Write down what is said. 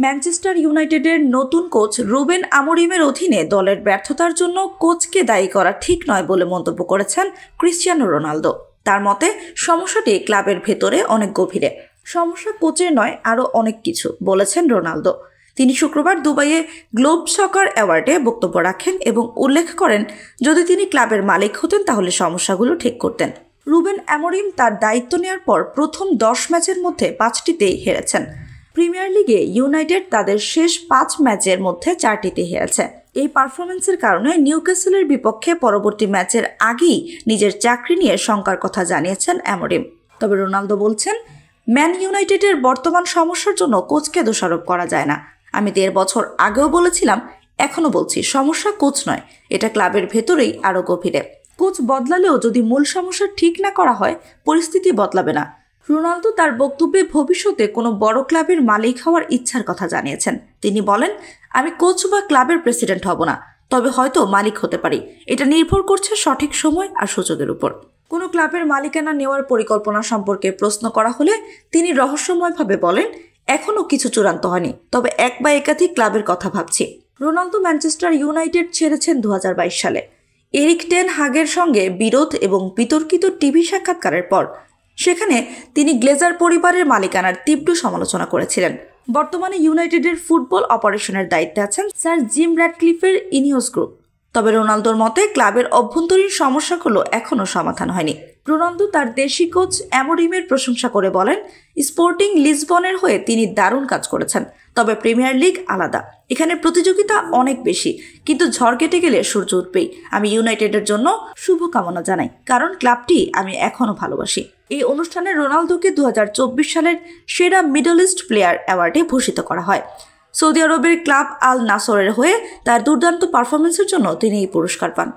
Manchester ইউনাইটেডের নতুন coach Ruben আমোরিমের অধীনে দলের ব্যর্থতার জন্য কোচকে দায়ী করা ঠিক নয় বলে মন্তব্য করেছেন ক্রিস্টিয়ানো রোনালদো। তার মতে সমস্যাটি ক্লাবের ভেতরে অনেক গভীরে। সমস্যা কোচের নয়, আরও অনেক কিছু বলেছেন রোনালদো। তিনি শুক্রবার দুবাইয়ে গ্লোব সকার অ্যাওয়ার্ডে বক্তব্য রাখেন এবং উল্লেখ করেন, যদি তিনি ক্লাবের মালিক হতেন তাহলে সমস্যাগুলো ঠিক করতেন। রুবেন আমোরিম তার দায়িত্ব নেওয়ার পর প্রথম 10 ম্যাচের মধ্যে 5টিতেই হেরেছেন। প্রিমিয়ার লিগে ইউনাইটেড তাদের শেষ 5 ম্যাচের মধ্যে 4টিতে হেরেছে। এই পারফরম্যান্সের কারণে নিউক্যাসলের বিপক্ষে পরবর্তী ম্যাচের আগেই নিজের চাকরি নিয়ে শঙ্কার কথা জানিয়েছেন আমোরিম। তবে রোনালদো বলছেন, ম্যান ইউনাইটেডের বর্তমান সমস্যার জন্য কোচকে দোষারোপ করা যায় না। আমি 1.5 বছর আগেও বলেছিলাম, এখনও বলছি, সমস্যা কোচ নয়, এটা ক্লাবের ভেতরেই আরও গভীরে। কোচ বদলালেও যদি মূল সমস্যা ঠিক না করা হয় পরিস্থিতি বদলাবে না। রোনালদো তার বক্তব্যে ভবিষ্যতে কোনো বড় ক্লাবের মালিক হওয়ার ইচ্ছার কথা জানিয়েছেন। তিনি বলেন, আমি কোচ বা ক্লাবের প্রেসিডেন্ট হব না, তবে হয়তো মালিক হতে পারি। এটা নির্ভর করছে সঠিক সময় আর সুযোগের উপর। কোনো ক্লাবের মালিকানা নেওয়ার পরিকল্পনা সম্পর্কে প্রশ্ন করা হলে তিনি রহস্যময়ভাবে বলেন, এখনও কিছু চূড়ান্ত হয়নি, তবে এক বা একাধিক ক্লাবের কথা ভাবছি। রোনালদো ম্যানচেস্টার ইউনাইটেড ছেড়েছেন 2022 সালে। এরিক টেন হাগের সঙ্গে বিরোধ এবং বিতর্কিত টিভি সাক্ষাৎকারের পর সেখানে তিনি গ্লেজার পরিবারের মালিকানার তীব্র সমালোচনা করেছিলেন। বর্তমানে ইউনাইটেডের ফুটবল অপারেশনের দায়িত্বে আছেন স্যার জিম র্যাডক্লিফের ইনিওস গ্রুপ। তবে রোনালদোর মতে ক্লাবের অভ্যন্তরীণ সমস্যাগুলো এখনও সমাধান হয়নি। রোনালদো তার দেশি কোচ আমোরিমের প্রশংসা করে বলেন, স্পোর্টিং লিসবনের হয়ে তিনি দারুণ কাজ করেছেন। তবে প্রিমিয়ার লিগ আলাদা, এখানে প্রতিযোগিতা অনেক বেশি, কিন্তু ঝড় কেটে গেলে সূর্য উঠবেই। আমি ইউনাইটেডের জন্য শুভকামনা জানাই, কারণ ক্লাবটি আমি এখনও ভালোবাসি। এই অনুষ্ঠানে রোনালদোকে 2024 সালের সেরা মিডল ইস্ট প্লেয়ার অ্যাওয়ার্ডে ভূষিত করা হয়। সৌদি আরবের ক্লাব আল নাসরের হয়ে তার দুর্দান্ত পারফরমেন্সের জন্য তিনি এই পুরস্কার পান।